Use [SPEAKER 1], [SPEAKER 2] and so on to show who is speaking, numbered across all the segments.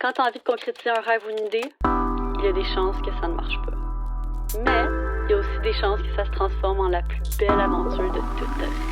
[SPEAKER 1] Quand tu as envie de concrétiser un rêve ou une idée, il y a des chances que ça ne marche pas. Mais il y a aussi des chances que ça se transforme en la plus belle aventure de toute ta vie.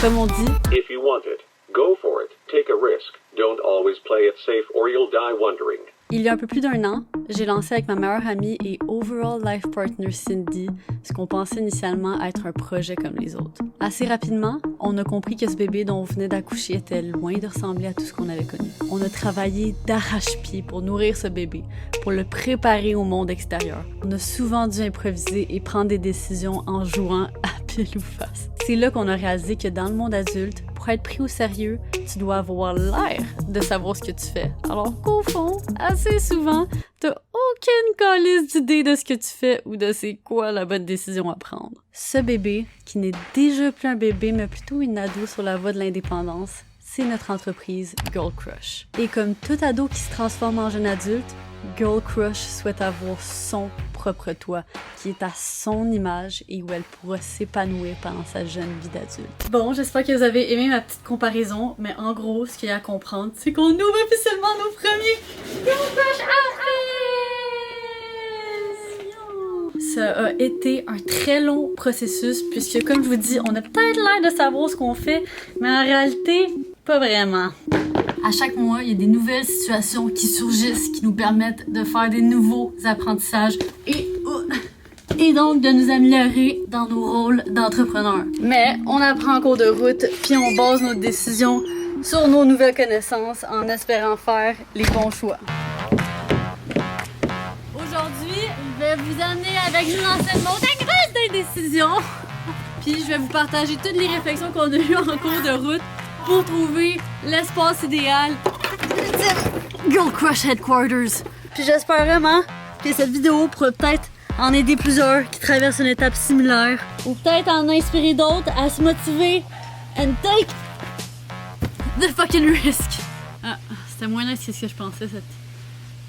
[SPEAKER 2] Comme on dit,
[SPEAKER 3] If you want it, go for it. Take a risk. Don't always play it safe or you'll die wondering.
[SPEAKER 2] il y a un peu plus d'1 an, j'ai lancé avec ma meilleure amie et overall life partner Cindy ce qu'on pensait initialement être un projet comme les autres. Assez rapidement, on a compris que ce bébé dont on venait d'accoucher était loin de ressembler à tout ce qu'on avait connu. On a travaillé d'arrache-pied pour nourrir ce bébé, pour le préparer au monde extérieur. On a souvent dû improviser et prendre des décisions en jouant à pile ou face. C'est là qu'on a réalisé que dans le monde adulte, pour être pris au sérieux, tu dois avoir l'air de savoir ce que tu fais. Alors qu'au fond, assez souvent, t'as aucune calice d'idée de ce que tu fais ou de c'est quoi la bonne décision à prendre. Ce bébé, qui n'est déjà plus un bébé, mais plutôt une ado sur la voie de l'indépendance, c'est notre entreprise Girl Crush. Et comme tout ado qui se transforme en jeune adulte, Girl Crush souhaite avoir son propre toit, qui est à son image et où elle pourra s'épanouir pendant sa jeune vie d'adulte. Bon, j'espère que vous avez aimé ma petite comparaison, mais en gros, ce qu'il y a à comprendre, c'est qu'on ouvre officiellement nos premiers Girl Crush outfits! Ça a été un très long processus, puisque comme je vous dis, on a peut-être l'air de savoir ce qu'on fait, mais en réalité, pas vraiment. À chaque mois, il y a des nouvelles situations qui surgissent, qui nous permettent de faire des nouveaux apprentissages et donc de nous améliorer dans nos rôles d'entrepreneurs. Mais on apprend en cours de route, puis on base nos décisions sur nos nouvelles connaissances en espérant faire les bons choix. Aujourd'hui, je vais vous amener avec une ancienne montagne russe d'indécision. Puis je vais vous partager toutes les réflexions qu'on a eues en cours de route pour trouver l'espace idéal Girl Crush Headquarters. Puis j'espère vraiment que cette vidéo pourra peut-être en aider plusieurs qui traversent une étape similaire ou peut-être en inspirer d'autres à se motiver and take the fucking risk. Ah, c'était moins nice que ce que je pensais, cette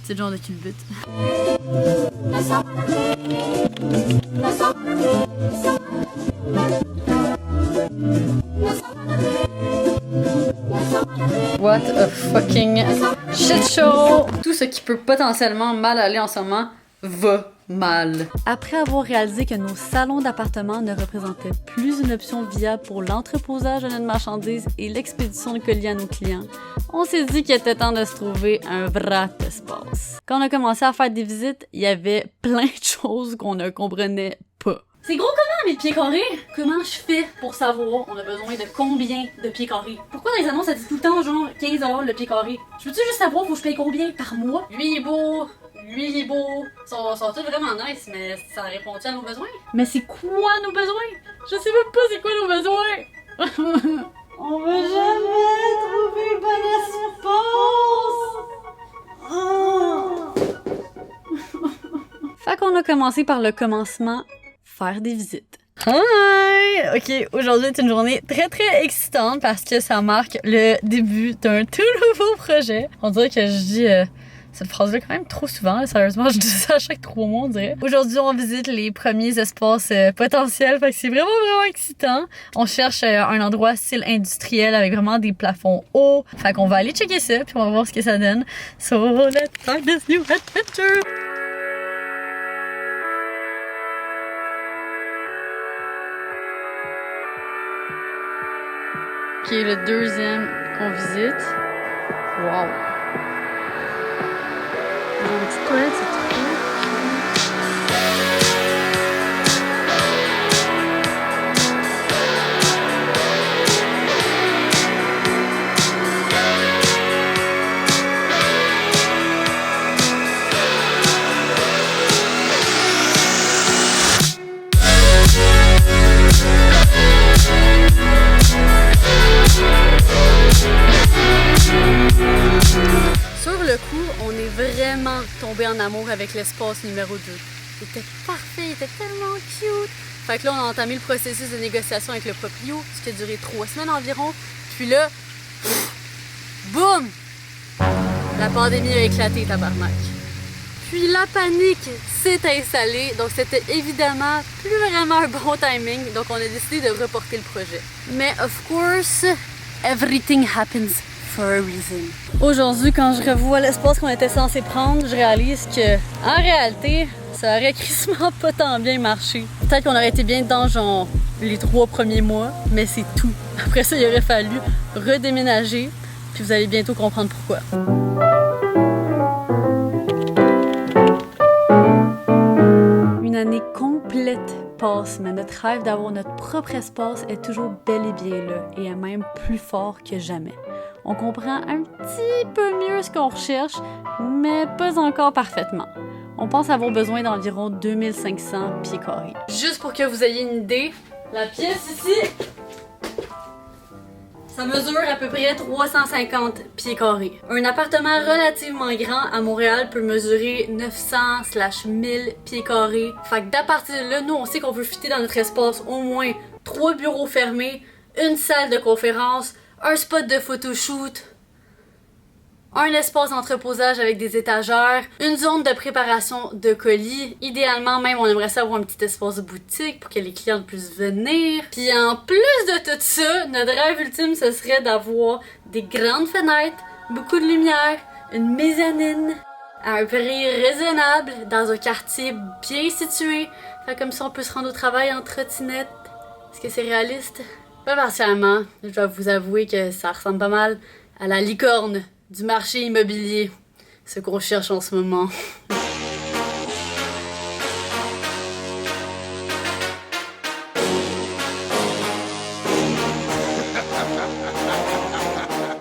[SPEAKER 2] petite genre de culbute. What a fucking shit show! Tout ce qui peut potentiellement mal aller en ce moment va mal. Après avoir réalisé que nos salons d'appartement ne représentaient plus une option viable pour l'entreposage de notre marchandise et l'expédition de colis à nos clients, on s'est dit qu'il était temps de se trouver un vrai espace. Quand on a commencé à faire des visites, il y avait plein de choses qu'on ne comprenait pas. C'est gros comment, mes pieds carrés? Comment je fais pour savoir on a besoin de combien de pieds carrés? Pourquoi dans les annonces ça dit tout le temps genre 15$ le pied carré? Je peux-tu juste savoir faut que je paye combien par mois? Lui il est beau, lui il est beau. Ils sont tous vraiment nice, mais ça répond-tu à nos besoins? Mais c'est quoi nos besoins? Je sais même pas c'est quoi nos besoins! On va jamais trouver une bonne réponse! Fait qu'on a commencé par le commencement. Faire des visites. Hi! Ok, aujourd'hui est une journée très très excitante parce que ça marque le début d'un tout nouveau projet. On dirait que je dis cette phrase-là quand même trop souvent. Sérieusement, je dis ça à chaque 3 mois, on dirait. Aujourd'hui, on visite les premiers espaces potentiels. Fait que c'est vraiment excitant. On cherche un endroit style industriel avec vraiment des plafonds hauts. Fait qu'on va aller checker ça puis on va voir ce que ça donne. So, let's start this new adventure! Qui est le deuxième qu'on visite. Wow! Une petite toilette, c'est trop cool. On est vraiment tombé en amour avec l'espace numéro 2. Il était parfait, il était tellement cute. Fait que là, on a entamé le processus de négociation avec le proprio, ce qui a duré 3 semaines environ. Puis là, boum! La pandémie a éclaté, tabarnak. Puis la panique s'est installée, donc c'était évidemment plus vraiment un bon timing, donc on a décidé de reporter le projet. Mais of course, everything happens for a reason. Aujourd'hui, quand je revois l'espace qu'on était censé prendre, je réalise que, en réalité, ça aurait crissement pas tant bien marché. Peut-être qu'on aurait été bien dedans, genre, les 3 premiers mois, mais c'est tout. Après ça, il aurait fallu redéménager, puis vous allez bientôt comprendre pourquoi. Une année complète passe, mais notre rêve d'avoir notre propre espace est toujours bel et bien là, et est même plus fort que jamais. On comprend un petit peu mieux ce qu'on recherche, mais pas encore parfaitement. On pense avoir besoin d'environ 2500 pieds carrés. Juste pour que vous ayez une idée, la pièce ici, ça mesure à peu près 350 pieds carrés. Un appartement relativement grand à Montréal peut mesurer 900/1000 pieds carrés. Fait que d'à partir de là, nous, on sait qu'on veut fitter dans notre espace au moins 3 bureaux fermés, une salle de conférence, un spot de photoshoot, un espace d'entreposage avec des étagères, une zone de préparation de colis. Idéalement, même, on aimerait ça avoir un petit espace de boutique pour que les clients puissent venir. Puis en plus de tout ça, notre rêve ultime, ce serait d'avoir des grandes fenêtres, beaucoup de lumière, une mezzanine, à un prix raisonnable, dans un quartier bien situé. Fait comme ça, on peut se rendre au travail en trottinette. Est-ce que c'est réaliste? Pas partiellement. Je dois vous avouer que ça ressemble pas mal à la licorne du marché immobilier, ce qu'on cherche en ce moment.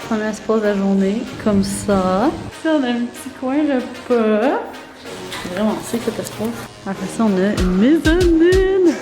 [SPEAKER 2] Première pause de la journée, comme ça. Puis on a un petit coin repas. C'est vraiment sick cet espace. Après ça, on a une mezzanine.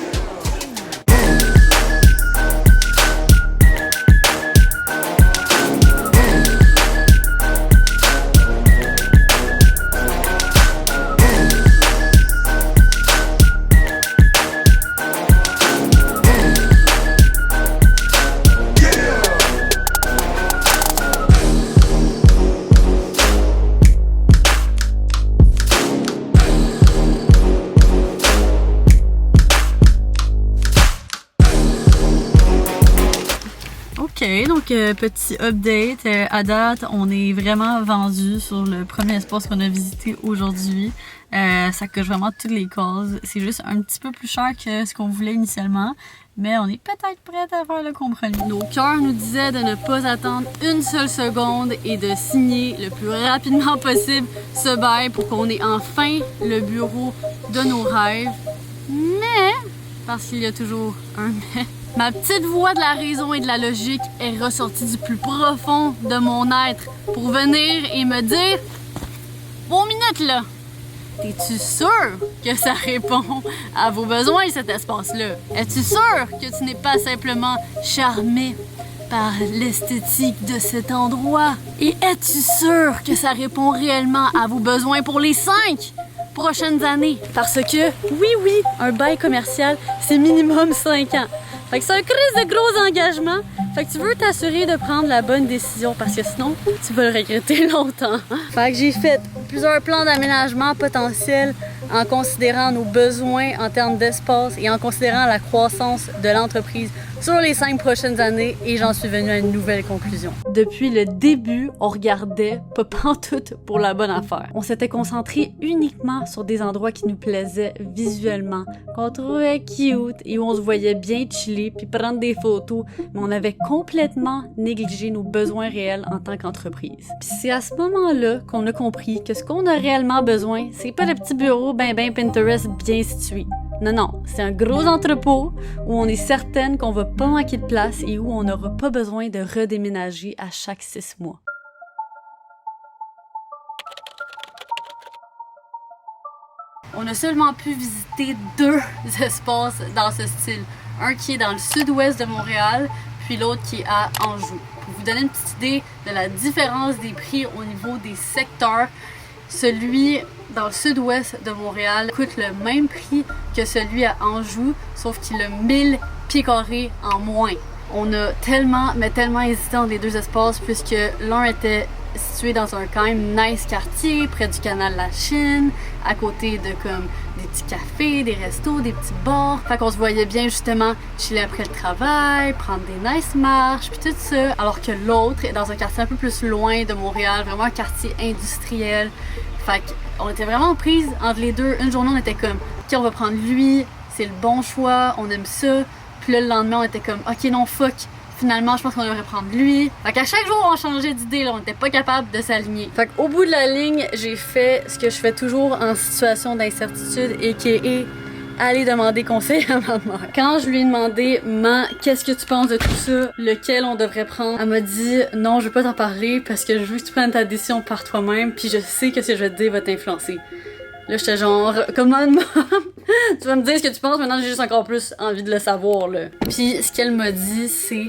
[SPEAKER 2] Ok, donc petit update. À date, on est vraiment vendu sur le premier espace qu'on a visité aujourd'hui. Ça coche vraiment toutes les cases. C'est juste un petit peu plus cher que ce qu'on voulait initialement, mais on est peut-être prête à faire le compromis. Nos cœurs nous disaient de ne pas attendre une seule seconde et de signer le plus rapidement possible ce bail pour qu'on ait enfin le bureau de nos rêves. Mais, parce qu'il y a toujours un mais, ma petite voix de la raison et de la logique est ressortie du plus profond de mon être pour venir et me dire « Bon minute là, es-tu sûr que ça répond à vos besoins cet espace-là? Es-tu sûr que tu n'es pas simplement charmé par l'esthétique de cet endroit? Et es-tu sûr que ça répond réellement à vos besoins pour les 5 prochaines années? Parce que, oui, un bail commercial, c'est minimum 5 ans. Fait que c'est un crise de gros engagement. Fait que tu veux t'assurer de prendre la bonne décision parce que sinon, tu vas le regretter longtemps. Fait que j'ai fait plusieurs plans d'aménagement potentiels en considérant nos besoins en termes d'espace et en considérant la croissance de l'entreprise sur les 5 prochaines années et j'en suis venue à une nouvelle conclusion. Depuis le début, on regardait pas pantoute pour la bonne affaire. On s'était concentré uniquement sur des endroits qui nous plaisaient visuellement, qu'on trouvait cute et où on se voyait bien chiller puis prendre des photos, mais on avait complètement négligé nos besoins réels en tant qu'entreprise. Puis c'est à ce moment-là qu'on a compris que ce qu'on a réellement besoin, c'est pas le petit bureau ben Pinterest bien situé. Non, c'est un gros entrepôt où on est certaine qu'on va pas manquer de place et où on n'aura pas besoin de redéménager à chaque 6 mois. On a seulement pu visiter 2 espaces dans ce style. Un qui est dans le sud-ouest de Montréal, puis l'autre qui est à Anjou. Pour vous donner une petite idée de la différence des prix au niveau des secteurs, celui dans le sud-ouest de Montréal coûte le même prix que celui à Anjou, sauf qu'il a 1000 pieds carrés en moins. On a tellement hésité entre les 2 espaces puisque l'un était situé dans un quand même nice quartier, près du canal de la Chine, à côté de comme des petits cafés, des restos, des petits bars. Fait qu'on se voyait bien justement chiller après le travail, prendre des nice marches, puis tout ça. Alors que l'autre est dans un quartier un peu plus loin de Montréal, vraiment un quartier industriel. Fait qu'on était vraiment prises entre les deux. Une journée, on était comme, OK, on va prendre lui, c'est le bon choix, on aime ça. Puis là, le lendemain, on était comme, OK, non, fuck. Finalement, je pense qu'on devrait prendre lui. Fait qu'à chaque jour, on changeait d'idée, là. On n'était pas capable de s'aligner. Fait qu'au bout de la ligne, j'ai fait ce que je fais toujours en situation d'incertitude et qui est aller demander conseil à ma mère. Quand je lui ai demandé, qu'est-ce que tu penses de tout ça? Lequel on devrait prendre? Elle m'a dit, non, je veux pas t'en parler parce que je veux que tu prennes ta décision par toi-même puis je sais que ce que je vais te dire va t'influencer. Là, j'étais genre, comment tu vas me dire ce que tu penses, maintenant j'ai juste encore plus envie de le savoir, là. Puis, ce qu'elle m'a dit, c'est,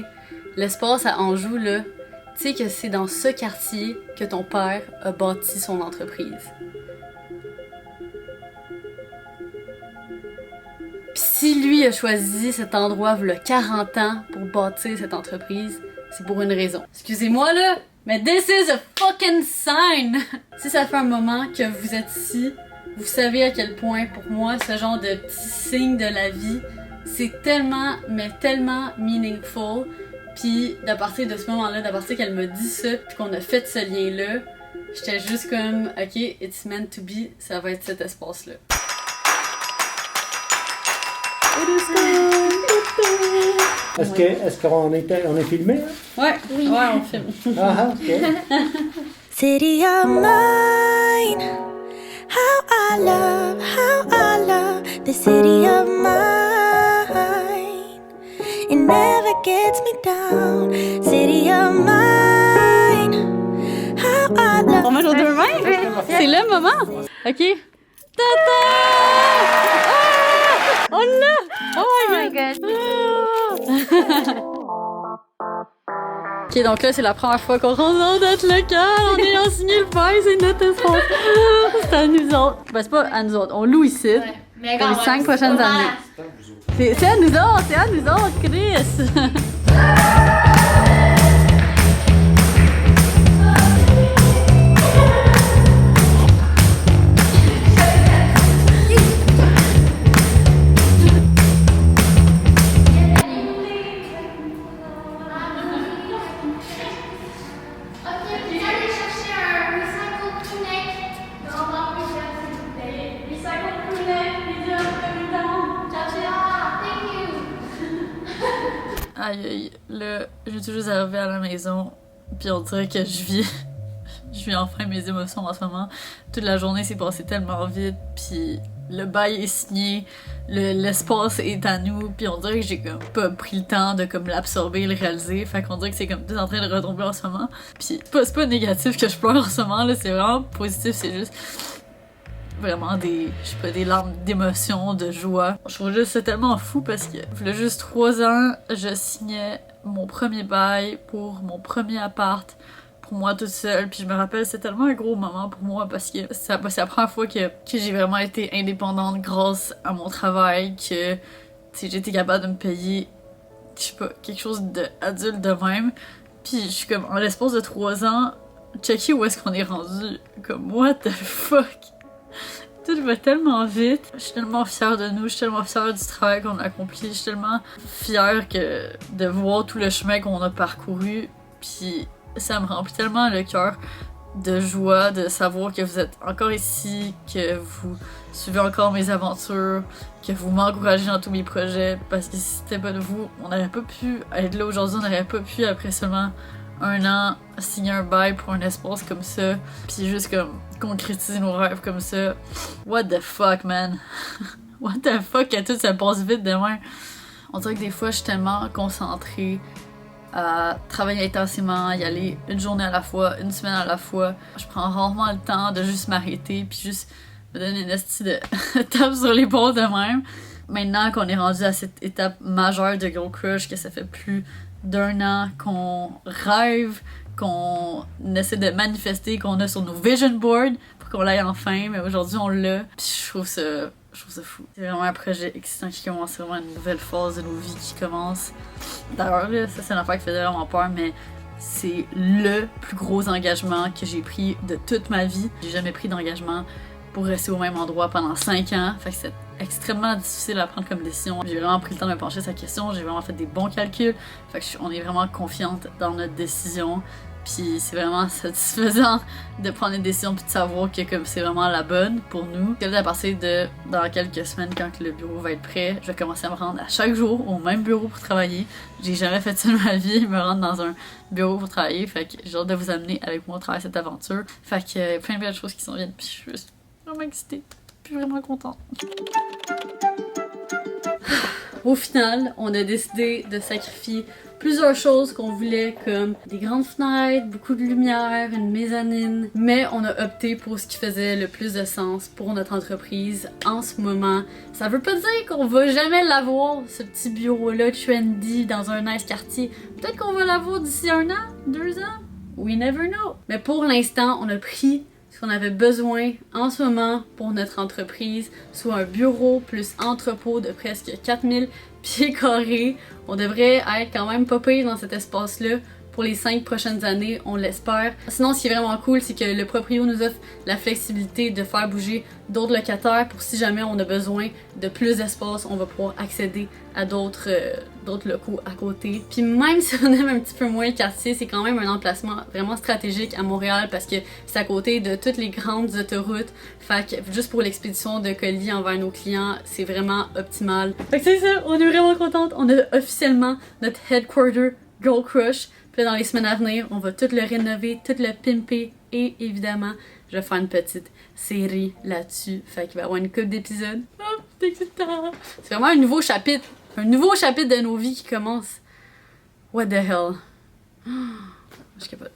[SPEAKER 2] l'espace à Anjou, là, tu sais que c'est dans ce quartier que ton père a bâti son entreprise. Puis si lui a choisi cet endroit, il y a 40 ans, pour bâtir cette entreprise, c'est pour une raison. Excusez-moi, là, mais this is a fucking sign! Si ça fait un moment que vous êtes ici, vous savez à quel point, pour moi, ce genre de petits signes de la vie, c'est tellement, mais tellement meaningful. Puis, à partir de ce moment-là, à partir qu'elle m'a dit ça, puis qu'on a fait ce lien-là, j'étais juste comme, OK, it's meant to be, ça va être cet espace-là.
[SPEAKER 4] Est-ce qu'on est filmé?
[SPEAKER 2] Ouais, oui. Ouais, on filme.
[SPEAKER 4] Ah, ok.
[SPEAKER 5] City of mine, how I love the city of mine. It never gets me down, city of mine, how I love.
[SPEAKER 2] On mange aux deux mains? C'est le moment! OK. Tata! Ah! On l'a! Oh my god! Ok, donc là, c'est la première fois qu'on rentre dans notre local. On est en signé le bail, c'est notre espace. C'est à nous autres. Ben, c'est pas à nous autres. On loue ici pour les 5 prochaines années. C'est à nous autres, Chris! Aïe aïe, là, j'ai tout juste arrivé à la maison, puis on dirait que je vis enfin mes émotions en ce moment. Toute la journée s'est passée tellement vite, puis le bail est signé, l'espace est à nous, puis on dirait que j'ai comme pas pris le temps de comme l'absorber, le réaliser, fait qu'on dirait que c'est comme tout en train de retomber en ce moment. Puis c'est pas négatif que je pleure en ce moment, là, c'est vraiment positif, c'est juste vraiment des larmes d'émotion, de joie. Je trouve juste c'est tellement fou parce que il y a juste 3 ans, je signais mon premier bail pour mon premier appart pour moi toute seule. Puis je me rappelle, c'est tellement un gros moment pour moi parce que c'est la première fois que j'ai vraiment été indépendante grâce à mon travail, que j'ai été capable de me payer, je sais pas, quelque chose d'adulte de même. Puis je suis comme, en l'espace de 3 ans, checker où est-ce qu'on est rendu. Comme, what the fuck? Tout va tellement vite. Je suis tellement fière de nous, je suis tellement fière du travail qu'on a accompli, je suis tellement fière de voir tout le chemin qu'on a parcouru. Puis ça me remplit tellement le cœur de joie de savoir que vous êtes encore ici, que vous suivez encore mes aventures, que vous m'encouragez dans tous mes projets. Parce que si c'était pas de vous, on n'aurait pas pu être là aujourd'hui, on n'aurait pas pu après seulement 1 an signer un bail pour un espace comme ça, puis juste comme concrétiser nos rêves comme ça. What the fuck, man? What the fuck, que tout ça passe vite demain. On dirait que des fois je suis tellement concentrée à travailler intensément, y aller une journée à la fois, une semaine à la fois. Je prends rarement le temps de juste m'arrêter puis juste me donner une esti de tape sur l'épaule de même. Maintenant qu'on est rendu à cette étape majeure de Girl Crush, que ça fait plus d'1 an qu'on rêve, qu'on essaie de manifester, qu'on a sur nos vision boards pour qu'on l'aille enfin, mais aujourd'hui on l'a. Puis je trouve ça fou. C'est vraiment un projet excitant qui commence, c'est vraiment une nouvelle phase de nos vies qui commence. D'ailleurs là, ça c'est une affaire qui faisait vraiment peur, mais c'est le plus gros engagement que j'ai pris de toute ma vie. J'ai jamais pris d'engagement pour rester au même endroit pendant 5 ans. Fait que c'est extrêmement difficile à prendre comme décision. J'ai vraiment pris le temps de me pencher sur la question, j'ai vraiment fait des bons calculs. Fait que on est vraiment confiante dans notre décision. Puis c'est vraiment satisfaisant de prendre une décision puis de savoir que comme c'est vraiment la bonne pour nous. À partir de dans quelques semaines, quand le bureau va être prêt, je vais commencer à me rendre à chaque jour au même bureau pour travailler. J'ai jamais fait ça de ma vie, me rendre dans un bureau pour travailler. Fait que j'ai hâte de vous amener avec moi à travers cette aventure. Fait que plein de belles choses qui s'en viennent. Puis je suis vraiment excitée. Puis vraiment contente. Au final, on a décidé de sacrifier plusieurs choses qu'on voulait, comme des grandes fenêtres, beaucoup de lumière, une mezzanine, mais on a opté pour ce qui faisait le plus de sens pour notre entreprise en ce moment. Ça veut pas dire qu'on va jamais l'avoir, ce petit bureau-là trendy dans un nice quartier. Peut-être qu'on va l'avoir d'ici 1 an, 2 ans, we never know. Mais pour l'instant, on a pris ce qu'on avait besoin en ce moment pour notre entreprise, soit un bureau plus entrepôt de presque 4000 pieds carrés. On devrait être quand même pas pire dans cet espace-là pour les 5 prochaines années, on l'espère. Sinon, ce qui est vraiment cool, c'est que le proprio nous offre la flexibilité de faire bouger d'autres locataires pour si jamais on a besoin de plus d'espace, on va pouvoir accéder à d'autres locaux à côté. Puis même si on aime un petit peu moins le quartier, c'est quand même un emplacement vraiment stratégique à Montréal parce que c'est à côté de toutes les grandes autoroutes. Fait que juste pour l'expédition de colis envers nos clients, c'est vraiment optimal. Fait que c'est ça, on est vraiment contente. On a officiellement notre headquarter Gold Crush. Puis là, dans les semaines à venir, on va tout le rénover, tout le pimper et évidemment, je vais faire une petite série là-dessus. Fait qu'il va y avoir une couple d'épisodes. Oh, c'est excitant! C'est vraiment un nouveau chapitre de nos vies qui commence. What the hell? Je capote.